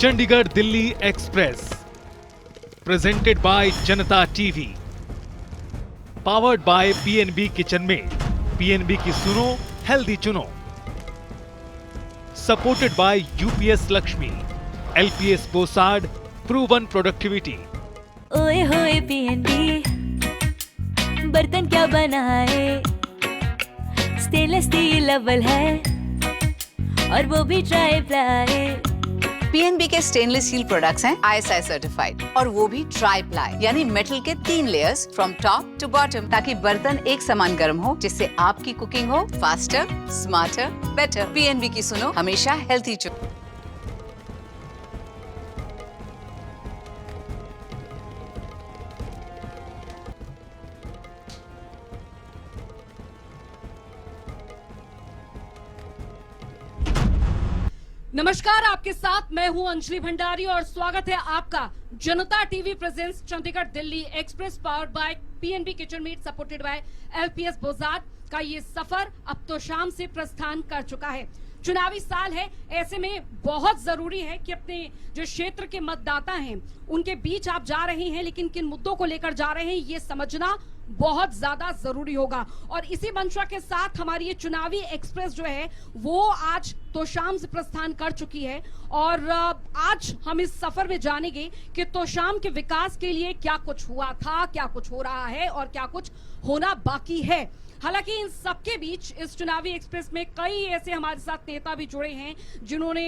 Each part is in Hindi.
Chandigarh Delhi express presented by Janta TV, powered by PNB kitchen में, पीएनबी की सुनो हेल्दी चुनो, supported by UPS Lakshmi, LPS Bossard, proven productivity. ओए होए पीएनबी, बर्तन क्या बनाए, स्टेनलेस स्टील अव्वल है और वो भी ट्राई प्लाई। पीएनबी के स्टेनलेस स्टील प्रोडक्ट्स हैं आईएसआई सर्टिफाइड और वो भी ट्राई प्लाई यानी मेटल के 3 layers from top to bottom, ताकि बर्तन एक समान गर्म हो, जिससे आपकी कुकिंग हो फास्टर, स्मार्टर, बेटर। पीएनबी की सुनो हमेशा हेल्थी चुनो। नमस्कार, आपके साथ मैं हूं अंजलि भंडारी और स्वागत है आपका Janta TV presents Chandigarh Delhi express powered by PNB kitchen meet supported by LPS Bossard का ये सफर अब तो शाम से प्रस्थान कर चुका है। चुनावी साल है, ऐसे में बहुत जरूरी है कि अपने जो क्षेत्र के मतदाता हैं उनके बीच आप जा रहे हैं, लेकिन किन मुद्दों को लेकर जा रहे हैं ये समझना बहुत ज्यादा जरूरी होगा। और इसी मंशा के साथ हमारी ये चुनावी एक्सप्रेस जो है वो आज तोशाम से प्रस्थान कर चुकी है और आज हम इस सफर में जानेंगे कि तोशाम के विकास के लिए क्या कुछ हुआ था, क्या कुछ हो रहा है और क्या कुछ होना बाकी है। हालांकि इन सबके बीच इस चुनावी एक्सप्रेस में कई ऐसे हमारे साथ नेता भी जुड़े हैं जिन्होंने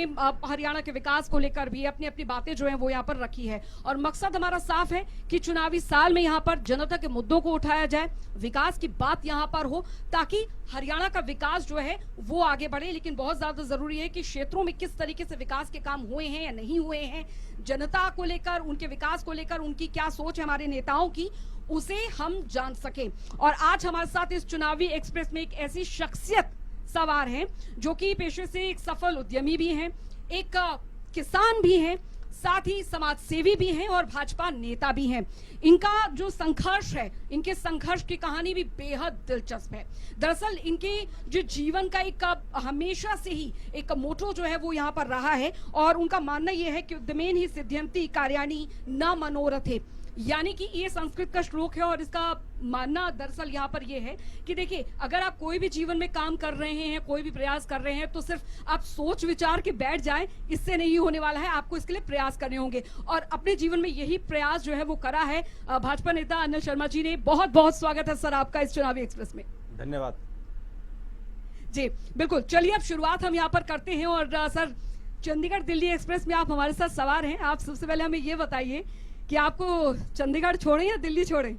हरियाणा के विकास को लेकर भी अपनी अपनी बातें जो हैं वो यहाँ पर रखी है। और मकसद हमारा साफ है कि चुनावी साल में यहाँ पर जनता के मुद्दों को उठाया जाए, विकास की बात यहाँ पर हो, ताकि हरियाणा का विकास जो है वो आगे बढ़े। लेकिन बहुत ज्यादा जरूरी है कि क्षेत्रों में किस तरीके से विकास के काम हुए हैं या नहीं हुए हैं, जनता को लेकर, उनके विकास को लेकर उनकी क्या सोच है हमारे नेताओं की, उसे हम जान सकें। और आज हमारे साथ इस चुनावी एक्सप्रेस में एक ऐसी शख्सियत सवार है जो कि पेशे से एक सफल उद्यमी भी हैं, एक किसान भी हैं, साथ ही समाज सेवी भी हैं और भाजपा नेता भी हैं। इनका जो संघर्ष है, इनके संघर्ष की कहानी भी बेहद दिलचस्प है। दरअसल इनके जो जीवन का एक हमेशा से ही एक मोटो जो है वो यहाँ पर रहा है और उनका मानना यह है कि उद्यमेन ही सिद्ध्यन्ति कार्याणि न मनोरथे, यानी कि ये संस्कृत का श्लोक है और इसका मानना दरअसल यहाँ पर ये है कि देखिए, अगर आप कोई भी जीवन में काम कर रहे हैं, कोई भी प्रयास कर रहे हैं, तो सिर्फ आप सोच विचार के बैठ जाएं, इससे नहीं होने वाला है। आपको इसके लिए प्रयास करने होंगे और अपने जीवन में यही प्रयास जो है वो करा है भाजपा नेता अनिल शर्मा जी ने। बहुत बहुत स्वागत है सर आपका इस चुनावी एक्सप्रेस में। धन्यवाद जी बिल्कुल, चलिए अब शुरुआत हम यहाँ पर करते हैं। और सर, चंडीगढ़ दिल्ली एक्सप्रेस में आप हमारे साथ सवार हैं। आप सबसे पहले हमें ये बताइए कि आपको चंडीगढ़ छोड़े या दिल्ली छोड़े?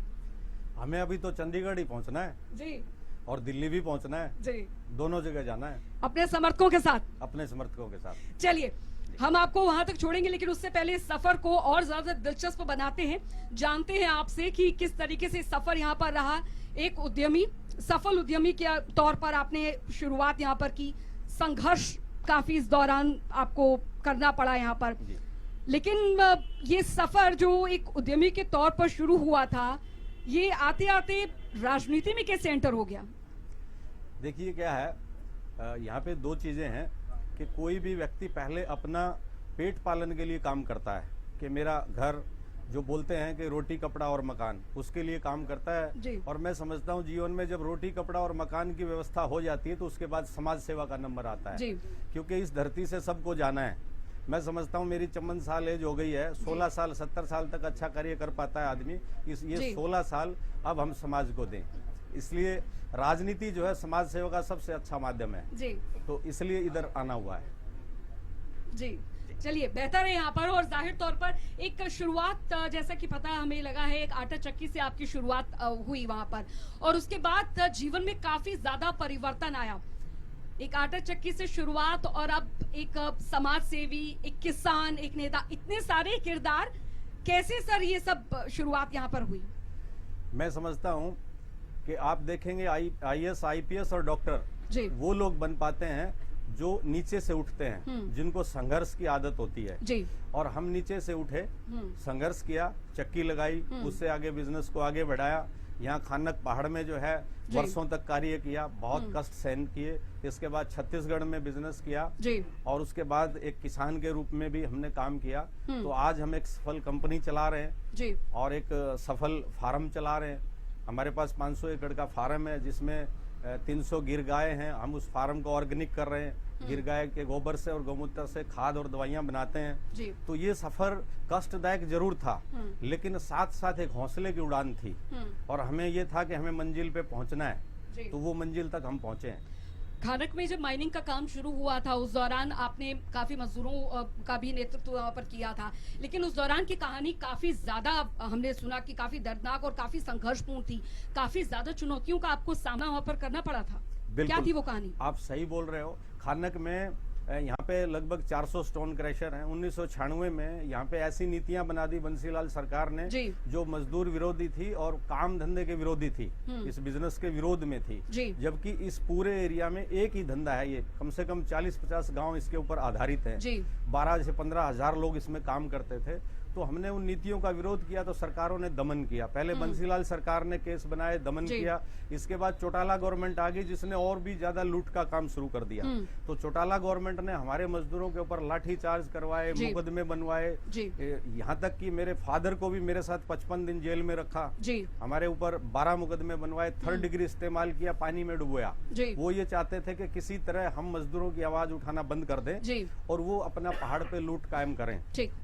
हमें अभी तो चंडीगढ़ ही पहुंचना है जी, और दिल्ली भी पहुंचना है जी, दोनों जगह जाना है अपने समर्थकों के साथ। अपने समर्थकों के साथ। चलिए, हम आपको वहां तक छोड़ेंगे, लेकिन उससे पहले इस सफर को और ज्यादा दिलचस्प बनाते हैं। जानते हैं आपसे कि किस तरीके से सफर यहाँ पर रहा। एक उद्यमी, सफल उद्यमी के तौर पर आपने शुरुआत यहाँ पर की, संघर्ष काफी इस दौरान आपको करना पड़ा यहाँ पर, लेकिन ये सफर जो एक उद्यमी के तौर पर शुरू हुआ था, ये आते आते राजनीति में कैसे एंटर हो गया? देखिए क्या है, यहाँ पे 2 चीजें हैं कि कोई भी व्यक्ति पहले अपना पेट पालन के लिए काम करता है कि मेरा घर, जो बोलते हैं कि रोटी कपड़ा और मकान, उसके लिए काम करता है। और मैं समझता हूँ जीवन में जब रोटी कपड़ा और मकान की व्यवस्था हो जाती है तो उसके बाद समाज सेवा का नंबर आता है, क्योंकि इस धरती से सबको जाना है। मैं समझता हूँ मेरी 54 साल एज हो गई है, 16 साल 70 साल तक अच्छा कार्य कर पाता है आदमी, ये 16 साल अब हम समाज को दें। इसलिए राजनीति जो है समाज सेवा का सबसे अच्छा माध्यम है जी, तो इसलिए इधर आना हुआ है जी। चलिए, बेहतर है यहाँ पर। और जाहिर तौर पर एक शुरुआत, जैसा कि पता हमें लगा है, एक आटा चक्की से आपकी शुरुआत हुई वहां पर, और उसके बाद जीवन में काफी ज्यादा परिवर्तन आया। एक आटा चक्की से शुरुआत और अब एक समाज सेवी, एक किसान, एक नेता, इतने सारे किरदार, कैसे सर ये सब शुरुआत यहाँ पर हुई? मैं समझता हूँ कि आप देखेंगे आईएएस, आईपीएस और डॉक्टर वो लोग बन पाते हैं जो नीचे से उठते हैं, जिनको संघर्ष की आदत होती है जी। और हम नीचे से उठे, संघर्ष किया, चक्की लगाई, उससे आगे बिजनेस को आगे बढ़ाया, यहाँ खानक पहाड़ में जो है जी। वर्षों तक कार्य किया, बहुत कष्ट सहन किए। इसके बाद छत्तीसगढ़ में बिजनेस किया जी। और उसके बाद एक किसान के रूप में भी हमने काम किया। तो आज हम एक सफल कंपनी चला रहे हैं जी। और एक सफल फार्म चला रहे हैं। हमारे पास 500 एकड़ का फार्म है जिसमें 300 गिर गाय हैं। हम उस फार्म को ऑर्गेनिक कर रहे हैं। गिर गाय के गोबर से और गौमूत्र से खाद और दवाइयां बनाते हैं। जी। तो ये सफर कष्टदायक जरूर था, लेकिन साथ साथ एक हौसले की उड़ान थी और हमें ये था कि हमें मंजिल पे पहुंचना है। जी। तो वो मंजिल तक हम पहुंचे हैं। खानक में जब माइनिंग का काम शुरू हुआ था उस दौरान आपने काफी मजदूरों का भी नेतृत्व वहाँ पर किया था, लेकिन उस दौरान की कहानी काफी ज्यादा हमने सुना कि काफी दर्दनाक और काफी संघर्षपूर्ण थी। काफी ज्यादा चुनौतियों का आपको सामना वहाँ पर करना पड़ा था। क्या थी वो कहानी? आप सही बोल रहे हो। खानक में यहाँ पे लगभग 400 स्टोन क्रैशर हैं। 1996 में यहाँ पे ऐसी नीतियां बना दी बंसीलाल सरकार ने जी। जो मजदूर विरोधी थी और काम धंधे के विरोधी थी, इस बिजनेस के विरोध में थी। जी। जबकि इस पूरे एरिया में एक ही धंधा है, ये कम से कम 40-50 गांव इसके ऊपर आधारित हैं। जी। 12 से 15 हजार लोग इसमें काम करते थे। तो हमने उन नीतियों का विरोध किया तो सरकारों ने दमन किया। पहले बंसीलाल सरकार ने केस बनाए, दमन किया। इसके बाद चौटाला गवर्नमेंट आ गई जिसने और भी ज्यादा लूट का काम शुरू कर दिया। तो चौटाला गवर्नमेंट ने हमारे मजदूरों के ऊपर लाठी चार्ज करवाए, मुकदमे बनवाए। यहाँ तक कि मेरे फादर को भी मेरे साथ 55 दिन जेल में रखा। जी। हमारे ऊपर 12 मुकदमे बनवाए, 3rd डिग्री इस्तेमाल किया, पानी में डुबोया। वो ये चाहते थे कि किसी तरह हम मजदूरों की आवाज उठाना बंद कर दें और वो अपना पहाड़ पे लूट कायम करें।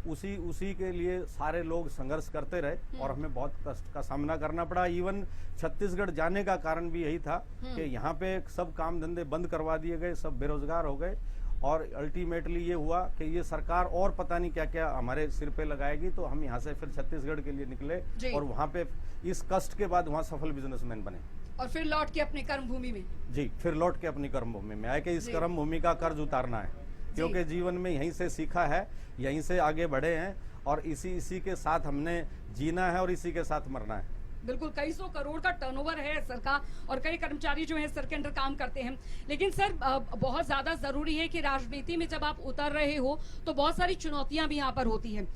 उसी के लिए सारे लोग संघर्ष करते रहे और हमें बहुत कष्ट का सामना करना पड़ा। इवन छत्तीसगढ़ जाने का कारण भी यही था कि यहाँ पे सब काम धंधे बंद करवा दिए गए, सब बेरोजगार हो गए और अल्टीमेटली ये हुआ कि ये सरकार और पता नहीं क्या क्या हमारे सिर पे लगाएगी। तो हम यहाँ से फिर छत्तीसगढ़ के लिए निकले और वहाँ पे इस कष्ट के बाद वहाँ सफल बिजनेसमैन बने और फिर लौट के अपनी कर्मभूमि में। जी, फिर लौट के अपनी कर्मभूमि में आए कि इस कर्मभूमि का कर्ज उतारना है, क्योंकि जीवन में यहीं से सीखा है, यहीं से आगे बढ़े हैं और इसी के साथ हमने जीना है और इसी के साथ मरना है। बिल्कुल, कई सौ करोड़ का टर्नओवर है सर का और कई कर्मचारी जो है सर के अंडर काम करते हैं। लेकिन सर बहुत ज्यादा जरूरी है कि राजनीति में जब आप उतर रहे हो तो बहुत सारी चुनौतियां भी यहाँ पर होती हैं।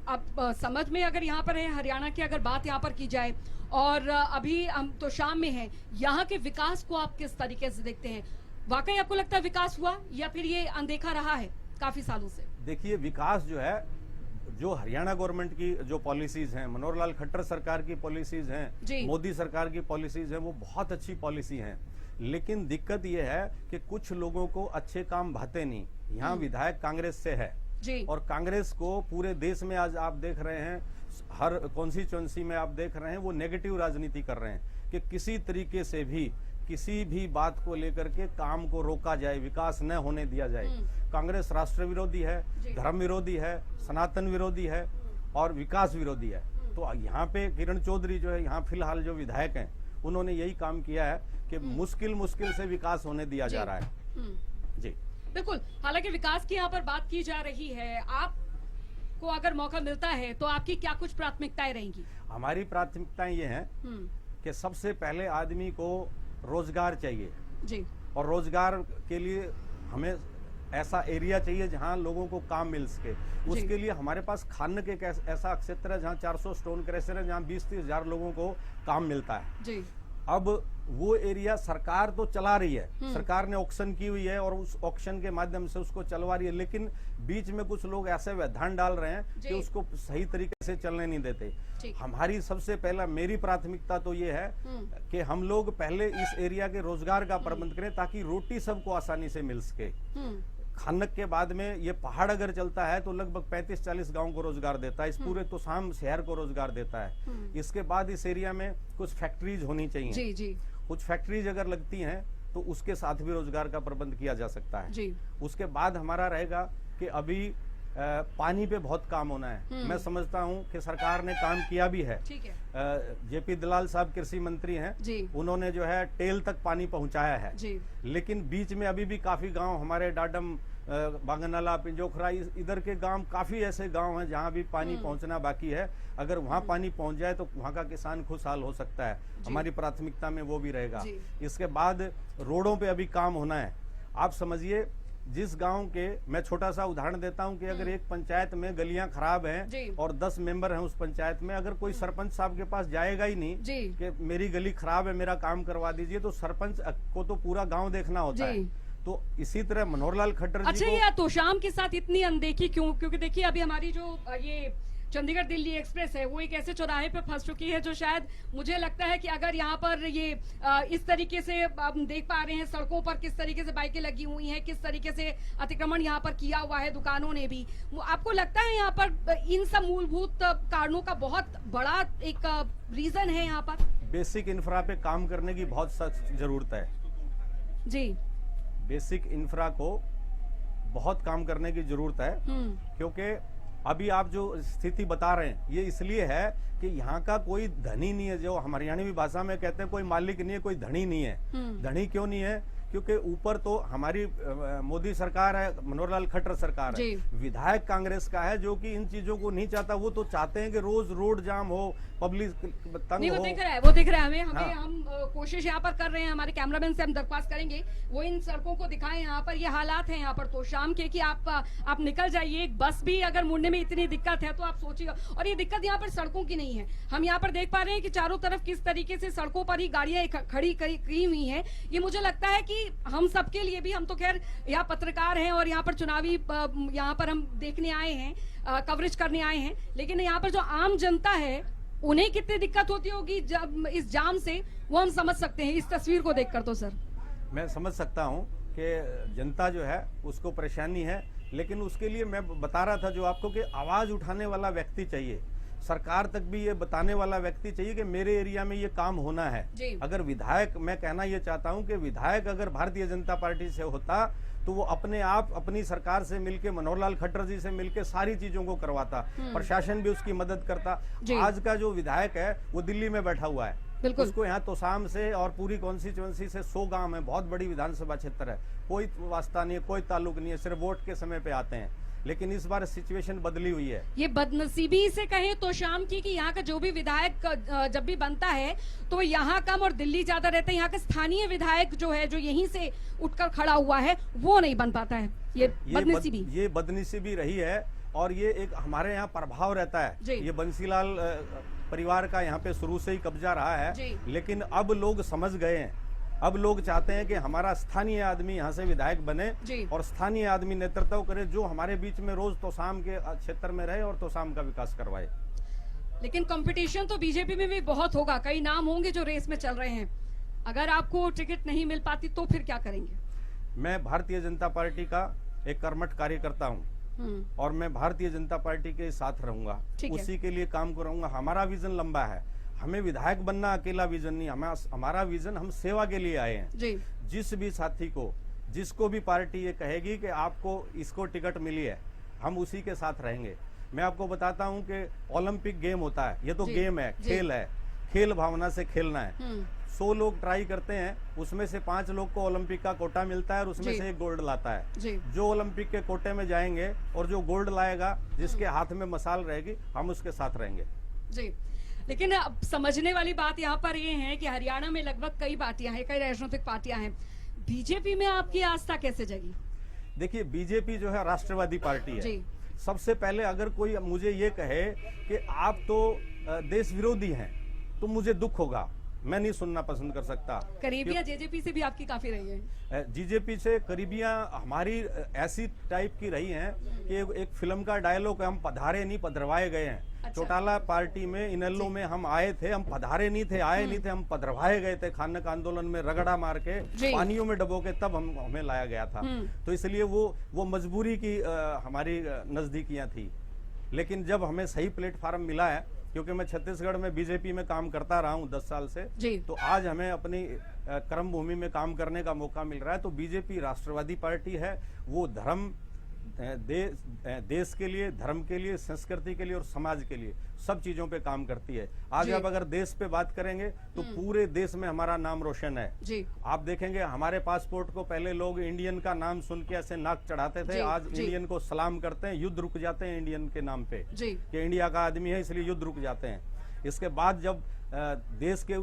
अब समझ में अगर यहाँ पर है हरियाणा की अगर बात यहाँ पर की जाए और अभी हम तो शाम में हैं, यहाँ के विकास को आप किस तरीके से देखते हैं? वाकई आपको लगता है विकास हुआ या फिर ये अनदेखा रहा है काफी सालों से? देखिए, विकास जो है, जो हरियाणा गवर्नमेंट की जो पॉलिसीज हैं, मनोहर लाल खट्टर सरकार की पॉलिसीज हैं, मोदी सरकार की पॉलिसीज हैं, वो बहुत अच्छी पॉलिसी हैं। लेकिन दिक्कत ये है कि कुछ लोगों को अच्छे काम भाते नहीं। यहाँ विधायक कांग्रेस से है और कांग्रेस को पूरे देश में आज आप देख रहे हैं, हर कॉन्स्टिट्यूएंसी में आप देख रहे हैं, वो नेगेटिव राजनीति कर रहे हैं कि किसी तरीके से भी किसी भी बात को लेकर के काम को रोका जाए, विकास न होने दिया जाए। कांग्रेस राष्ट्र विरोधी है, धर्म विरोधी है, सनातन विरोधी है और विकास विरोधी है। तो यहाँ पे किरण चौधरी जो है, यहाँ फिलहाल जो विधायक हैं, उन्होंने यही काम किया है कि मुश्किल से विकास होने दिया जा रहा है। जी बिल्कुल। हालांकि विकास की यहाँ पर बात की जा रही है, आपको अगर मौका मिलता है तो आपकी क्या कुछ प्राथमिकताएं रहेंगी? हमारी प्राथमिकताएं ये हैं कि सबसे पहले आदमी को रोजगार चाहिए जी, और रोजगार के लिए हमें ऐसा एरिया चाहिए जहां लोगों को काम मिल सके। उसके लिए हमारे पास खानक एक ऐसा क्षेत्र है जहां 400 स्टोन क्रशर है, जहां 20-30 हजार लोगों को काम मिलता है जी। अब वो एरिया सरकार तो चला रही है, सरकार ने ऑक्शन की हुई है और उस ऑक्शन के माध्यम से उसको चलवा रही है, लेकिन बीच में कुछ लोग ऐसे व्यवधान डाल रहे हैं कि उसको सही तरीके से चलने नहीं देते। हमारी सबसे पहला मेरी प्राथमिकता तो ये है कि हम लोग पहले इस एरिया के रोजगार का प्रबंध करें ताकि रोटी सबको आसानी से मिल सके। खानक के बाद में ये पहाड़ अगर चलता है तो लगभग 35-40 गांव को रोजगार देता है, इस पूरे तोसाम शहर को रोजगार देता है। इसके बाद इस एरिया में कुछ फैक्ट्रीज होनी चाहिए जी, जी। कुछ फैक्ट्रीज अगर लगती हैं तो उसके साथ भी रोजगार का प्रबंध किया जा सकता है जी। उसके बाद हमारा रहेगा कि अभी पानी पे बहुत काम होना है। मैं समझता हूं कि सरकार ने काम किया भी है। ठीक है। जेपी दलाल साहब कृषि मंत्री हैं, उन्होंने जो है टेल तक पानी पहुंचाया है जी। लेकिन बीच में अभी भी काफी गांव हमारे डाडम, बांगनाला, पिंजोखरा, इधर के गांव, काफी ऐसे गांव हैं जहां भी पानी पहुंचना बाकी है। अगर वहां पानी पहुंच जाए तो वहां का किसान खुशहाल हो सकता है। हमारी प्राथमिकता में वो भी रहेगा। इसके बाद रोडों पे अभी काम होना है। आप समझिए जिस गांव के, मैं छोटा सा उदाहरण देता हूं कि अगर एक पंचायत में गलियां खराब जी। हैं और 10 मेंबर हैं उस पंचायत में, अगर कोई सरपंच साहब के पास जाएगा ही नहीं जी। कि मेरी गली खराब है, मेरा काम करवा दीजिए, तो सरपंच को तो पूरा गांव देखना होता जी। है। तो इसी तरह मनोहरलाल खट्टर जी अच्छा, को ये तोशाम के साथ इतनी अनदेखी क्यों? क्योंकि देखिए अभी हमारी जो ये चंडीगढ़ दिल्ली एक्सप्रेस है वो एक ऐसे चौराहे पे फंस चुकी है जो शायद मुझे लगता है कि अगर यहाँ पर ये इस तरीके से हम देख पा रहे हैं, सड़कों पर किस तरीके से बाइकें लगी हुई हैं, किस तरीके से अतिक्रमण यहाँ पर किया हुआ है दुकानों ने भी, आपको लगता है यहाँ पर इन सब मूलभूत कारणों का बहुत बड़ा एक रीजन है यहाँ पर? बेसिक इंफ्रा पे काम करने की बहुत सख्त जरूरत है जी। बेसिक इंफ्रा को बहुत काम करने की जरूरत है, क्योंकि अभी आप जो स्थिति बता रहे हैं ये इसलिए है कि यहाँ का कोई धनी नहीं है, जो हरियाणवी भाषा में कहते हैं कोई मालिक नहीं है, कोई धनी नहीं है। धनी क्यों नहीं है? क्योंकि ऊपर तो हमारी मोदी सरकार है, मनोहरलाल खट्टर सरकार है, विधायक कांग्रेस का है जो कि इन चीजों को नहीं चाहता। वो तो चाहते हैं कि रोज रोड जाम हो, पब्लिक तंग नहीं, हो। वो दिख रहा है, वो दिख रहा है हमें। हाँ। हम कोशिश यहाँ पर कर रहे हैं, हमारे कैमरामैन से हम दरख्वास्त करेंगे वो इन सड़कों को दिखाएं। यहाँ पर ये हालात हैं यहाँ पर तो शाम के कि आप निकल जाइए, एक बस भी अगर मुड़ने में इतनी दिक्कत है तो आप सोचिए। और ये दिक्कत यहाँ पर सड़कों की नहीं है, हम यहाँ पर देख पा रहे हैं कि चारों तरफ किस तरीके से सड़कों पर ही गाड़ियां खड़ी की हुई हैं। ये मुझे लगता है कि हम सबके लिए भी, हम तो खैर यहाँ पत्रकार हैं और यहाँ पर चुनावी यहाँ पर हम देखने आए हैं, कवरेज करने आए हैं, लेकिन यहाँ पर जो आम जनता है उन्हें कितनी दिक्कत होती होगी जब इस जाम से, वो हम समझ सकते हैं इस तस्वीर को देखकर। तो सर मैं समझ सकता हूं कि जनता जो है उसको परेशानी है, लेकिन उसके लिए मैं बता रहा था जो आपको कि आवाज उठाने वाला व्यक्ति चाहिए, सरकार तक भी ये बताने वाला व्यक्ति चाहिए कि मेरे एरिया में ये काम होना है। अगर विधायक, मैं कहना ये चाहता हूं कि विधायक अगर भारतीय जनता पार्टी से होता तो वो अपने आप अपनी सरकार से मिलके, मनोहरलाल खट्टर जी से मिलके सारी चीजों को करवाता, प्रशासन भी उसकी मदद करता। आज का जो विधायक है वो दिल्ली में बैठा हुआ है, उसको यहाँ तोशाम से और पूरी कॉन्स्टिट्यूएंसी से 100 गांव है, बहुत बड़ी विधानसभा क्षेत्र है, कोई वास्ता नहीं है, कोई ताल्लुक नहीं है, सिर्फ वोट के समय पे आते हैं। लेकिन इस बार सिचुएशन बदली हुई है। ये बदनसीबी से कहें तो शाम की कि यहाँ का जो भी विधायक जब भी बनता है तो यहाँ कम और दिल्ली ज्यादा रहता है। यहाँ का स्थानीय विधायक जो है, जो यहीं से उठकर खड़ा हुआ है, वो नहीं बन पाता है। ये बदनसीबी रही है और ये एक हमारे यहाँ प्रभाव रहता है। ये बंसीलाल परिवार का यहाँ पे शुरू से ही कब्जा रहा है, लेकिन अब लोग समझ गए हैं। अब लोग चाहते हैं कि हमारा स्थानीय आदमी यहाँ से विधायक बने और स्थानीय आदमी नेतृत्व करे, जो हमारे बीच में रोज तोशाम के क्षेत्र में रहे और तोशाम का विकास करवाए। लेकिन कंपटीशन तो बीजेपी में भी बहुत होगा, कई नाम होंगे जो रेस में चल रहे हैं। अगर आपको टिकट नहीं मिल पाती तो फिर क्या करेंगे? मैं भारतीय जनता पार्टी का एक कर्मठ कार्यकर्ता हूँ और मैं भारतीय जनता पार्टी के साथ रहूंगा, उसी के लिए काम करूंगा। हमारा विजन लंबा है, हमें विधायक बनना अकेला विजन नहीं, हमारा विजन, हम सेवा के लिए आए हैं। जिस भी साथी को, जिसको भी पार्टी ये कहेगी कि आपको इसको टिकट मिली है, हम उसी के साथ रहेंगे। मैं आपको बताता हूं कि ओलंपिक गेम होता है, ये तो गेम है, खेल है, खेल भावना से खेलना है। 100 लोग ट्राई करते हैं, उसमें से 5 लोग को ओलंपिक का कोटा मिलता है और उसमें से एक गोल्ड लाता है। जो ओलंपिक के कोटे में जाएंगे और जो गोल्ड लाएगा, जिसके हाथ में मसाल रहेगी, हम उसके साथ रहेंगे। जी, लेकिन अब समझने वाली बात यहाँ पर ये है कि हरियाणा में लगभग कई पार्टियां हैं, कई राजनीतिक पार्टियां हैं, बीजेपी में आपकी आस्था कैसे जगी? देखिए, बीजेपी जो है राष्ट्रवादी पार्टी है। सबसे पहले अगर कोई मुझे ये कहे कि आप तो देश विरोधी हैं तो मुझे दुख होगा, मैं नहीं सुनना पसंद कर सकता। करीबियां जेजेपी से भी आपकी काफी रही है। जीजेपी से करीबियां हमारी ऐसी टाइप की रही हैं कि एक फिल्म का डायलॉग है, हम पधारे नहीं पधरवाए गए हैं। चौटाला पार्टी में, इनेलो में हम आए थे, हम पधारे नहीं थे, आए नहीं थे, हम पधरवाए गए थे। खानक आंदोलन में रगड़ा मार के, पानियों में डबो के, तब हमें लाया गया था। तो इसलिए वो मजबूरी की हमारी नजदीकियां थी। लेकिन जब हमें सही प्लेटफॉर्म मिला है, क्योंकि मैं छत्तीसगढ़ में बीजेपी में काम करता रहा हूं 10 साल से, तो आज हमें अपनी कर्म भूमि में काम करने का मौका मिल रहा है। तो बीजेपी राष्ट्रवादी पार्टी है, वो धर्म, देश के लिए, धर्म के लिए, संस्कृति के लिए और समाज के लिए सब चीजों पे काम करती है। आज अब अगर देश पे बात करेंगे तो पूरे देश में हमारा नाम रोशन है। आप देखेंगे हमारे पासपोर्ट को पहले लोग इंडियन का नाम सुन के ऐसे नाक चढ़ाते थे, आज इंडियन को सलाम करते हैं, युद्ध रुक जाते हैं इंडियन के नाम पे कि इंडिया का आदमी है इसलिए युद्ध रुक जाते हैं। इसके बाद जब देश के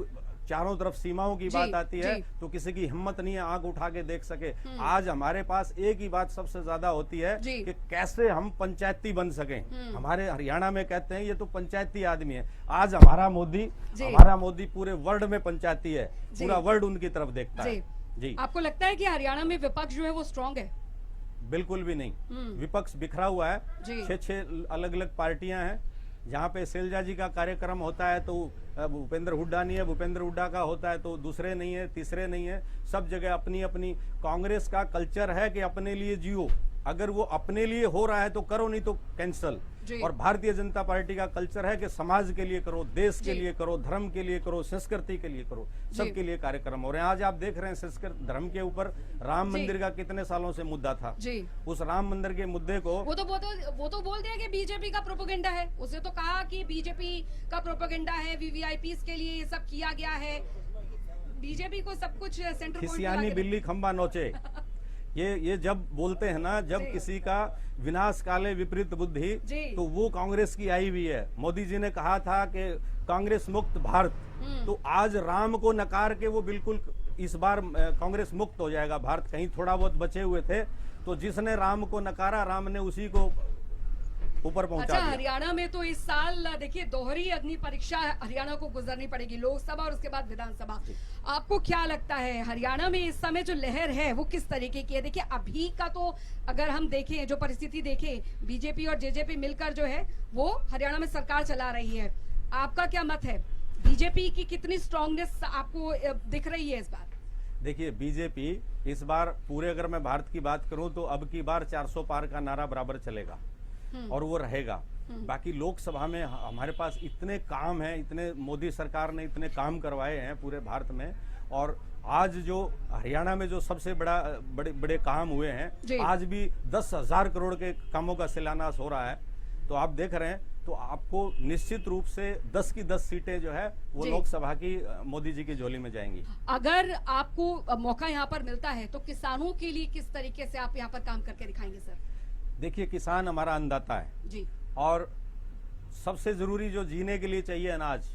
चारों तरफ सीमाओं की जी, बात आती है जी। तो किसी की हिम्मत नहीं है आंख उठा के देख सके। आज हमारे पास एक ही बात सबसे ज्यादा होती है जी। कि कैसे हम पंचायती बन सकें। हमारे हरियाणा में कहते हैं ये तो पंचायती आदमी है। आज हमारा मोदी पूरे वर्ल्ड में पंचायती है, जी। पूरा वर्ल्ड उनकी तरफ देखता है। जी। जी, आपको लगता है कि हरियाणा में विपक्ष जो है वो स्ट्रांग है? बिल्कुल भी नहीं। विपक्ष बिखरा हुआ है, जी। 6 अलग अलग पार्टियां हैं। जहाँ पे शैलजा जी का कार्यक्रम होता है तो भूपेंद्र हुड्डा नहीं है, भूपेंद्र हुड्डा का होता है तो दूसरे नहीं है, तीसरे नहीं है। सब जगह अपनी अपनी। कांग्रेस का कल्चर है कि अपने लिए जियो, अगर वो अपने लिए हो रहा है तो करो, नहीं तो कैंसल। जी। और भारतीय जनता पार्टी का कल्चर है कि समाज के लिए करो, देश के जी। लिए करो, धर्म के लिए करो, संस्कृति के लिए करो, सबके लिए कार्यक्रम हो रहे हैं। आज आप देख रहे हैं संस्कृत धर्म के ऊपर राम जी। मंदिर का कितने सालों से मुद्दा था। जी। उस राम मंदिर के मुद्दे को वो तो बोल दिया कि बीजेपी का प्रोपेगेंडा है। उसने तो कहा कि बीजेपी का प्रोपेगेंडा है, वीवीआईपीस के लिए ये सब किया गया है। बीजेपी को सब कुछ सेंटर पॉइंट खिसियानी बिल्ली खंबा नोचे। ये जब बोलते हैं ना, जब जी। किसी का विनाश काले विपरीत बुद्धि, जी। तो वो कांग्रेस की आई हुई है। मोदी जी ने कहा था कि कांग्रेस मुक्त भारत, तो आज राम को नकार के वो बिल्कुल इस बार कांग्रेस मुक्त हो जाएगा भारत। कहीं थोड़ा बहुत बचे हुए थे, तो जिसने राम को नकारा, राम ने उसी को ऊपर पहुंचा अच्छा, दिया। हरियाणा में तो इस साल देखिए दोहरी अग्नि परीक्षा हरियाणा को गुजरनी पड़ेगी, लोकसभा और उसके बाद विधानसभा। आपको क्या लगता है हरियाणा में इस समय जो लहर है वो किस तरीके की है? देखिए अभी का तो अगर हम देखें, जो परिस्थिति देखें, बीजेपी और जेजेपी मिलकर जो है वो हरियाणा में सरकार चला रही है। आपका क्या मत है? बीजेपी की कितनी स्ट्रांगनेस आपको दिख रही है इस बार? देखिए बीजेपी इस बार पूरे, अगर मैं भारत की बात करूं तो अब की बार 400 पार का नारा बराबर चलेगा और वो रहेगा। बाकी लोकसभा में हमारे पास इतने काम हैं, इतने मोदी सरकार ने इतने काम करवाए हैं पूरे भारत में। और आज जो हरियाणा में जो सबसे बड़े काम हुए हैं, आज भी 10,000 करोड़ के कामों का शिलान्यास हो रहा है। तो आप देख रहे हैं, तो आपको निश्चित रूप से 10 की 10 सीटें जो है वो लोकसभा की मोदी जी की झोली में जाएंगी। अगर आपको मौका यहाँ पर मिलता है तो किसानों के लिए किस तरीके से आप यहाँ पर काम करके दिखाएंगे सर? देखिए किसान हमारा अन्नदाता है जी। और सबसे जरूरी जो जीने के लिए चाहिए अनाज।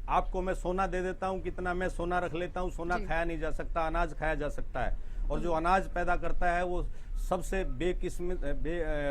आपको मैं सोना दे देता हूं, कितना मैं सोना रख लेता हूं, सोना खाया नहीं जा सकता, अनाज खाया जा सकता है। और जो अनाज पैदा करता है वो सबसे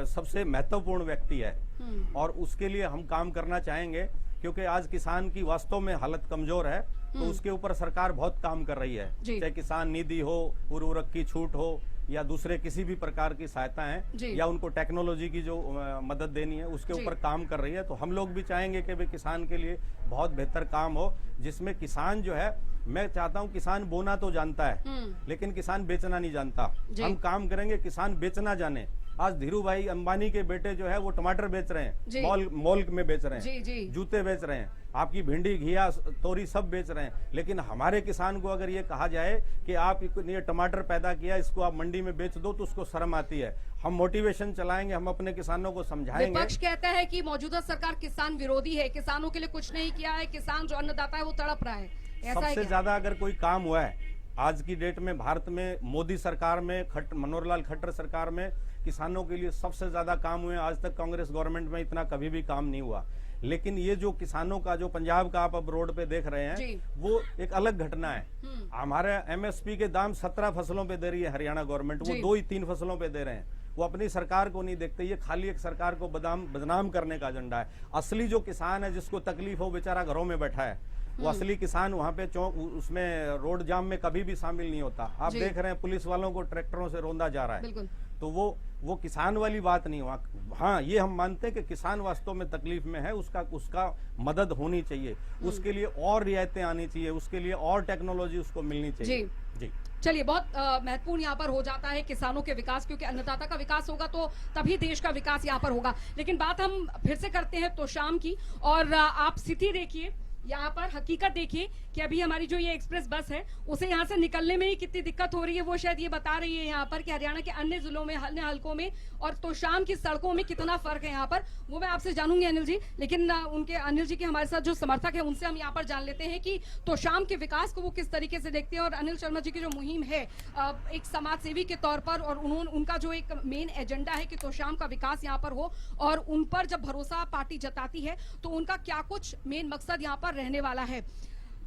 सबसे महत्वपूर्ण व्यक्ति है और उसके लिए हम काम करना चाहेंगे, क्योंकि आज किसान की वास्तव में हालत कमजोर है। तो उसके ऊपर सरकार बहुत काम कर रही है, चाहे किसान निधि हो, उर्वरक की छूट हो या दूसरे किसी भी प्रकार की सहायता है या उनको टेक्नोलॉजी की जो मदद देनी है उसके ऊपर काम कर रही है। तो हम लोग भी चाहेंगे कि भाई किसान के लिए बहुत बेहतर काम हो, जिसमें किसान जो है, मैं चाहता हूं किसान बोना तो जानता है लेकिन किसान बेचना नहीं जानता। हम काम करेंगे किसान बेचना जाने। आज धीरू भाई अंबानी के बेटे जो है वो टमाटर बेच रहे हैं, मॉल में बेच रहे हैं, जूते बेच रहे हैं, आपकी भिंडी, घिया, तोरी सब बेच रहे हैं। लेकिन हमारे किसान को अगर ये कहा जाए कि आप ये टमाटर पैदा किया, इसको आप मंडी में बेच दो, तो उसको शर्म आती है। हम मोटिवेशन चलाएंगे, हम अपने किसानों को समझाएंगे। विपक्ष कहता है कि मौजूदा सरकार किसान विरोधी है, किसानों के लिए कुछ नहीं किया है, किसान जो अन्नदाता है वो तड़प रहा है। ऐसा है सबसे क्या? ज्यादा अगर कोई काम हुआ है आज की डेट में भारत में, मोदी सरकार में, मनोहर लाल खट्टर सरकार में किसानों के लिए सबसे ज्यादा काम हुए। आज तक कांग्रेस गवर्नमेंट में इतना कभी भी काम नहीं हुआ। लेकिन ये जो किसानों का, जो पंजाब का आप अब रोड पे देख रहे हैं, वो एक अलग घटना है। हमारे एमएसपी के दाम 17 फसलों पे दे रही है हरियाणा गवर्नमेंट, वो 2 ही 3 फसलों पे दे रहे हैं। वो अपनी सरकार को नहीं देखते, ये खाली एक सरकार को बदनाम करने का एजेंडा है। असली जो किसान है, जिसको तकलीफ हो, बेचारा घरों में बैठा है, वो असली किसान वहां पे चौक, उसमें रोड जाम में कभी भी शामिल नहीं होता। आप देख रहे हैं पुलिस वालों को ट्रैक्टरों से रोंदा जा रहा है। तो वो किसान वाली बात नहीं हुआ। हाँ, ये हम मानते हैं कि किसान वास्तव में तकलीफ में है, उसका मदद होनी चाहिए, उसके लिए और रियायतें आनी चाहिए, उसके लिए और टेक्नोलॉजी उसको मिलनी चाहिए। जी। चलिए, बहुत महत्वपूर्ण यहाँ पर हो जाता है किसानों के विकास, क्योंकि अन्नदाता का विकास होगा तो तभी देश का विकास यहाँ पर होगा। लेकिन बात हम फिर से करते हैं तोशाम की, और आप स्थिति देखिए, यहाँ पर हकीकत देखिए कि अभी हमारी जो ये एक्सप्रेस बस है उसे यहाँ से निकलने में ही कितनी दिक्कत हो रही है। वो शायद ये बता रही है यहाँ पर कि हरियाणा के अन्य जिलों में, अन्य हलकों में और तोशाम की सड़कों में कितना फर्क है यहाँ पर, वो मैं आपसे जानूंगी अनिल जी। लेकिन उनके, अनिल जी के हमारे साथ जो समर्थक है उनसे हम यहाँ पर जान लेते हैं कि तोशाम के विकास को वो किस तरीके से देखते हैं। और अनिल शर्मा जी की जो मुहिम है एक समाज सेवी के तौर पर, और उनका जो एक मेन एजेंडा है कि तोशाम का विकास यहाँ पर हो, और उन पर जब भरोसा पार्टी जताती है तो उनका क्या कुछ मेन मकसद यहाँ पर रहने वाला है।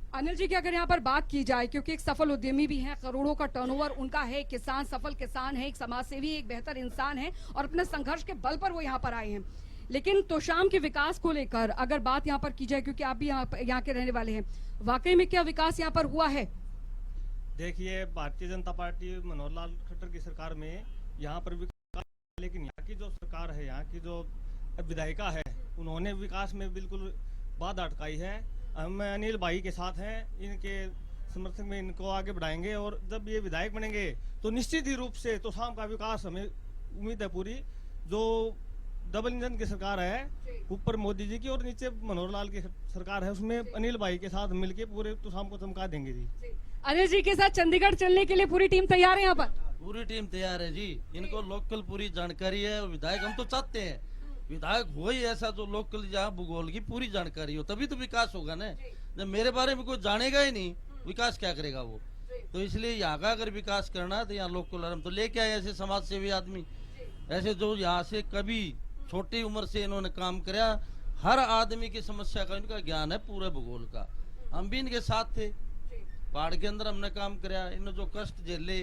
अनिल जी की अगर यहाँ पर बात की जाए, क्योंकि एक सफल उद्यमी भी हैं, करोड़ों का टर्नओवर उनका है, किसान, सफल किसान है, एक समाजसेवी, एक बेहतर इंसान है और अपने संघर्ष के बल पर वो यहाँ पर आए हैं। लेकिन तोशाम के विकास को लेकर अगर बात यहाँ पर की जाए, क्योंकि आप भी यहाँ के रहने वाले हैं, वाकई में क्या विकास यहाँ पर हुआ है? देखिए, भारतीय जनता पार्टी मनोहर लाल खट्टर की सरकार में यहाँ पर विकास, लेकिन यहाँ की जो सरकार है, यहाँ की जो विधायिका है, उन्होंने विकास में बिल्कुल बाधा अटकाई है। हम अनिल भाई के साथ हैं, इनके समर्थन में इनको आगे बढ़ाएंगे और जब ये विधायक बनेंगे तो निश्चित ही रूप से तोशाम का विकास हमें उम्मीद है पूरी। जो डबल इंजन की सरकार है, ऊपर मोदी जी की और नीचे मनोहर लाल की सरकार है, उसमें अनिल भाई के साथ मिलके पूरे तोशाम को चमका देंगे जी। अनिल जी के साथ चंडीगढ़ चलने के लिए पूरी टीम तैयार है यहाँ पर? पूरी टीम तैयार है जी। इनको लोकल पूरी जानकारी है और विधायक हम तो चाहते हैं विधायक हो ही ऐसा जो लोकल जहाँ भूगोल की पूरी जानकारी हो, तभी तो विकास होगा ना। जब मेरे बारे में कोई जानेगा ही नहीं, विकास क्या करेगा वो? तो इसलिए यहाँ का अगर विकास करना है तो यहाँ लोकल हम तो लेके आए ऐसे समाज सेवी आदमी, ऐसे जो यहाँ से कभी छोटी उम्र से इन्होंने काम कराया। हर आदमी की समस्या का इनका ज्ञान है, पूरे भूगोल का। हम भी इनके साथ थे, पहाड़ के अंदर हमने काम कराया। इन्होंने जो कष्ट झेले,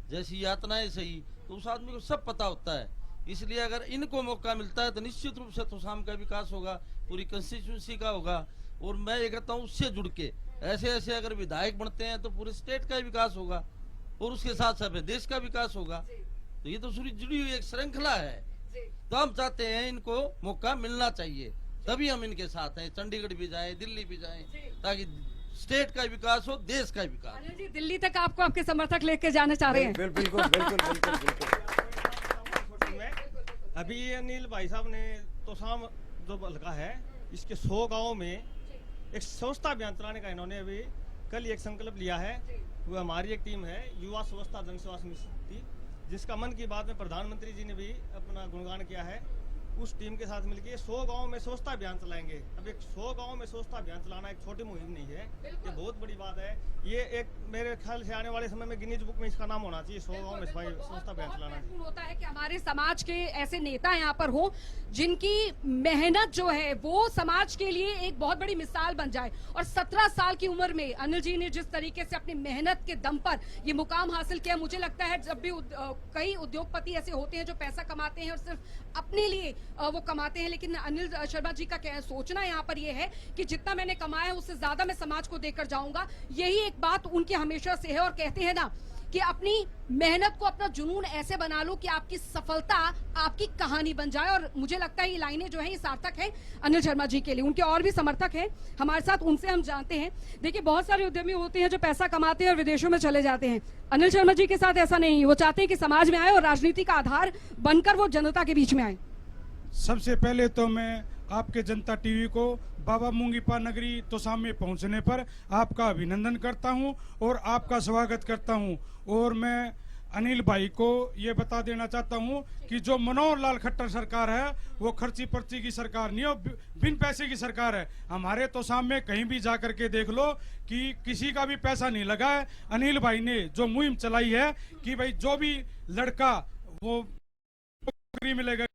जैसी यातनाएं सही, तो उस आदमी को सब पता होता है। इसलिए अगर इनको मौका मिलता है तो निश्चित रूप से तोशाम का विकास होगा, पूरी कंस्टिट्यूंसी का होगा। और मैं ये कहता हूँ उससे जुड़ के ऐसे ऐसे अगर विधायक बनते हैं तो पूरे स्टेट का विकास होगा और उसके साथ साथ देश का विकास होगा। तो ये तो पूरी जुड़ी हुई एक श्रृंखला है। तो हम चाहते हैं इनको मौका मिलना चाहिए, तभी हम इनके साथ हैं। चंडीगढ़ भी जाएं, दिल्ली भी जाएं, ताकि स्टेट का विकास हो, देश का विकास। अनिल जी, दिल्ली तक आपको आपके समर्थक लेके जाने चाह रहे हैं? बिल्कुल बिल्कुल बिल्कुल बिल्कुल। अभी अनिल भाई साहब ने तोशाम जो हल्का है, इसके 100 गाँव में एक स्वच्छता अभियान चलाने का इन्होंने अभी कल एक संकल्प लिया है। वो हमारी एक टीम है, युवा स्वच्छता जनसेवा समिति, जिसका मन की बात में प्रधानमंत्री जी ने भी अपना गुणगान किया है। उस टीम के साथ मिलकर 100 गाँव में स्वच्छता अभियान चलाएंगे। अब एक 100 गाँव में स्वच्छता अभियान चलाना एक छोटी मुहिम नहीं है, ये बहुत बड़ी बात है। ये एक मेरे ख्याल से आने वाले समय में गिनीज बुक में इसका नाम होना चाहिए, 100 गाँव में स्वच्छता अभियान चलाना। होता है कि हमारे समाज के ऐसे नेता यहाँ पर हो जिनकी मेहनत जो है वो समाज के लिए एक बहुत बड़ी मिसाल बन जाए। और 17 साल की उम्र में अनिल जी ने जिस तरीके से अपनी मेहनत के दम पर ये मुकाम हासिल किया, मुझे लगता है जब भी कई उद्योगपति ऐसे होते हैं जो पैसा कमाते हैं और सिर्फ अपने लिए वो कमाते हैं, लेकिन अनिल शर्मा जी का सोचना यहाँ पर ये है कि जितना मैंने कमाया है उससे ज्यादा मैं समाज को देकर जाऊंगा। यही एक बात उनकी हमेशा से है। और कहते हैं ना कि अपनी मेहनत को अपना जुनून ऐसे बना लो कि आपकी सफलता आपकी कहानी बन जाए। और मुझे लगता है ये लाइनें जो है ये सार्थक है अनिल शर्मा जी के लिए। उनके और भी समर्थक हैं हमारे साथ, उनसे हम जानते हैं। देखिए, बहुत सारे उद्यमी होते हैं जो पैसा कमाते हैं और विदेशों में चले जाते हैं। अनिल शर्मा जी के साथ ऐसा नहीं, वो चाहते हैं कि समाज में आए और राजनीति का आधार बनकर वो जनता के बीच में आए। सबसे पहले तो मैं आपके जनता टीवी को बाबा मुंगीपा नगरी तोशाम में पहुंचने पर आपका अभिनंदन करता हूं और आपका स्वागत करता हूं। और मैं अनिल भाई को ये बता देना चाहता हूं कि जो मनोहर लाल खट्टर सरकार है वो खर्ची पर्ची की सरकार नहीं है, बिन पैसे की सरकार है। हमारे तोशाम में कहीं भी जा करके देख लो कि किसी का भी पैसा नहीं लगा है। अनिल भाई ने जो मुहिम चलाई है कि भाई जो भी लड़का वो नौकरी मिलेगा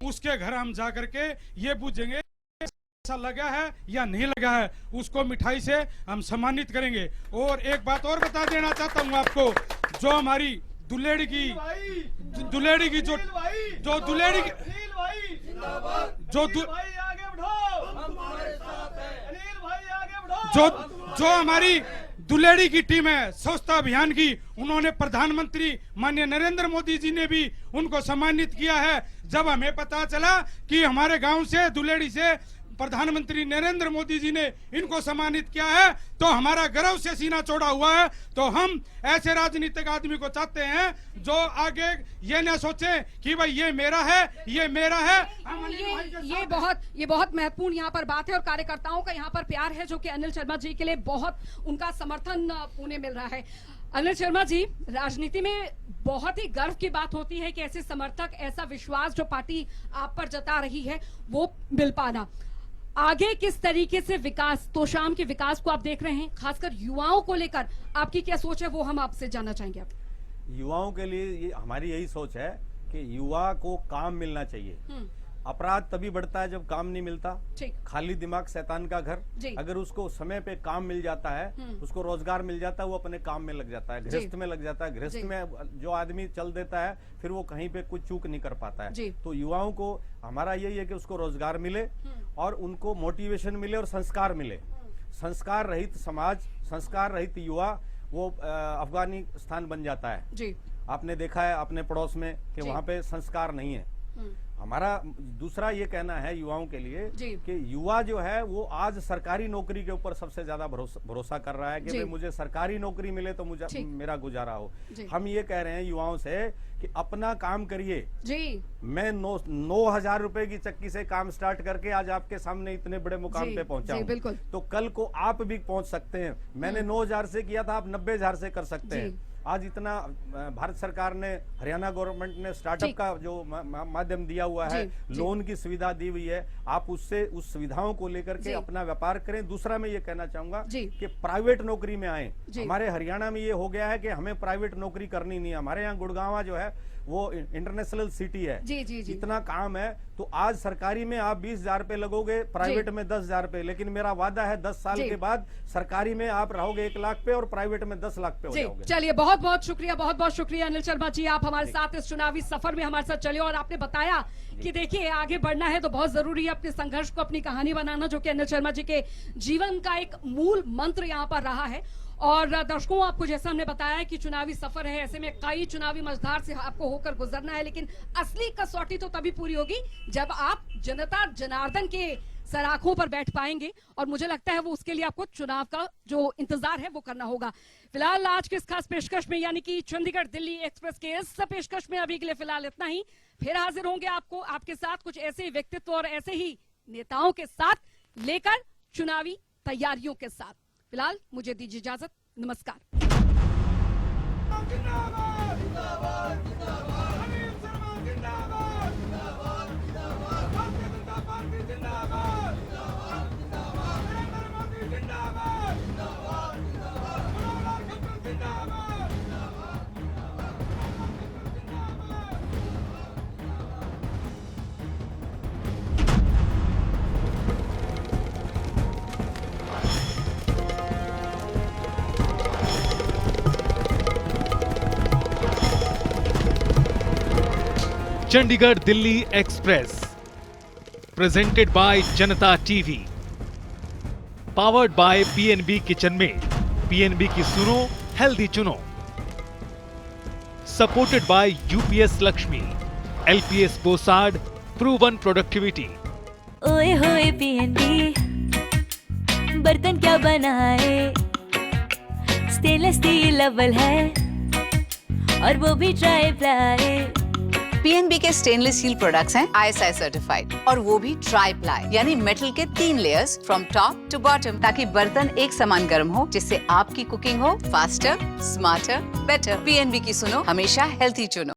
उसके घर हम जा करके ये पूछेंगे पैसा लगा है या नहीं लगा है, उसको मिठाई से हम सम्मानित करेंगे। और एक बात और बता देना चाहता हूँ आपको, जो हमारी दुलेड़ी की जो दुलेड़ी की जो हमारी दुलेड़ी की टीम है स्वच्छता अभियान की, उन्होंने प्रधानमंत्री माननीय नरेंद्र मोदी जी ने भी उनको सम्मानित किया है। जब हमें पता चला कि हमारे गांव से दुलेड़ी से प्रधानमंत्री नरेंद्र मोदी जी ने इनको सम्मानित किया है तो हमारा गर्व से सीना चौड़ा हुआ है। तो हम ऐसे राजनीतिक आदमी को चाहते हैं जो आगे ये न सोचे कि भाई ये मेरा है, ये मेरा है। ये बहुत महत्वपूर्ण यहाँ पर बात है और कार्यकर्ताओं का यहाँ पर प्यार है जो कि अनिल शर्मा जी के लिए बहुत उनका समर्थन उन्हें मिल रहा है। अनिल शर्मा जी, राजनीति में बहुत ही गर्व की बात होती है कि ऐसे समर्थक, ऐसा विश्वास जो पार्टी आप पर जता रही है वो मिल पाना। आगे किस तरीके से विकास, तोशाम के विकास को आप देख रहे हैं, खासकर युवाओं को लेकर आपकी क्या सोच है वो हम आपसे जानना चाहेंगे। आप युवाओं के लिए हमारी यही सोच है कि युवा को काम मिलना चाहिए। अपराध तभी बढ़ता है जब काम नहीं मिलता। ठीक। खाली दिमाग शैतान का घर। जी। अगर उसको समय पे काम मिल जाता है, उसको रोजगार मिल जाता है, वो अपने काम में लग जाता है, गृहस्थ में लग जाता है। गृहस्थ जी। में जो आदमी चल देता है फिर वो कहीं पे कुछ चूक नहीं कर पाता जी। है। तो युवाओं को हमारा यही है कि उसको रोजगार मिले और उनको मोटिवेशन मिले और संस्कार मिले। संस्कार रहित समाज, संस्कार रहित युवा वो अफगानिस्तान बन जाता है। जी। आपने देखा है अपने पड़ोस में कि जी। वहां पे संस्कार नहीं है। हमारा दूसरा ये कहना है युवाओं के लिए जी। कि युवा जो है वो आज सरकारी नौकरी के ऊपर सबसे ज्यादा भरोसा कर रहा है कि जी। भाई मुझे सरकारी नौकरी मिले तो मुझे ठीक। मेरा गुजारा हो। जी। हम ये कह रहे हैं युवाओं से कि अपना काम करिए। जी। मैं 9,000 रुपए की चक्की से काम स्टार्ट करके आज आपके सामने इतने बड़े मुकाम जी, पे पहुंचा जी, हूं। बिल्कुल। तो कल को आप भी पहुंच सकते हैं। मैंने 9,000 से किया था, आप 90,000 से कर सकते जी। हैं। आज इतना भारत सरकार ने, हरियाणा गवर्नमेंट ने स्टार्टअप ठीक। का जो माध्यम दिया हुआ है, जी, जी। लोन की सुविधा दी हुई है, आप उससे उस सुविधाओं को लेकर जी। के अपना व्यापार करें। दूसरा मैं ये कहना चाहूंगा जी। कि प्राइवेट नौकरी में आए। जी। हमारे हरियाणा में ये हो गया है कि हमें प्राइवेट नौकरी करनी नहीं है। हमारे यहाँ गुड़गांव जो है वो इंटरनेशनल सिटी है। जी, जी, जी। इतना काम है तो आज सरकारी में आप 20,000 रुपए लगोगे, प्राइवेट में 10,000 रुपए। लेकिन मेरा वादा है 10 साल जी। के बाद सरकारी में आप रहोगे 1 लाख पे और प्राइवेट में 10 लाख पे हो जी, जाओगे। चलिए बहुत बहुत शुक्रिया, बहुत बहुत शुक्रिया अनिल शर्मा जी, आप हमारे साथ इस चुनावी सफर में हमारे साथ चले और आपने बताया कि देखिए आगे बढ़ना है तो बहुत जरूरी है अपने संघर्ष को अपनी कहानी बनाना, जो कि अनिल शर्मा जी के जीवन का एक मूल मंत्र यहाँ पर रहा है। और दर्शकों, आपको जैसा हमने बताया कि चुनावी सफर है, ऐसे में कई चुनावी मझधार से आपको होकर गुजरना है, लेकिन असली कसौटी तो तभी पूरी होगी जब आप जनता जनार्दन के सराखों पर बैठ पाएंगे। और मुझे लगता है वो उसके लिए आपको चुनाव का जो इंतजार है वो करना होगा। फिलहाल आज के इस खास पेशकश में, यानी कि चंडीगढ़ दिल्ली एक्सप्रेस के इस पेशकश में अभी के लिए फिलहाल इतना ही। फिर हाजिर होंगे आपके साथ कुछ ऐसे व्यक्तित्व और ऐसे ही नेताओं के साथ लेकर चुनावी तैयारियों के साथ। फिलहाल मुझे दीजिए इजाजत, नमस्कार। Chandigarh Delhi express presented by Janta TV, powered by PNB kitchen mate. PNB की सुनो, हेल्दी चुनो। Supported by UPS Lakshmi, LPS Bossard, proven productivity. ओए होए पीएनबी, बर्तन क्या बनाए, स्टेनलेस स्टील अव्वल है और वो भी ट्राई प्लाई। पीएनबी के स्टेनलेस स्टील प्रोडक्ट्स हैं ISI सर्टिफाइड और वो भी ट्राई प्लाई, यानी मेटल के 3 layers from top to bottom, ताकि बर्तन एक समान गर्म हो, जिससे आपकी कुकिंग हो फास्टर, स्मार्टर, बेटर। पीएनबी की सुनो, हमेशा हेल्थी चुनो।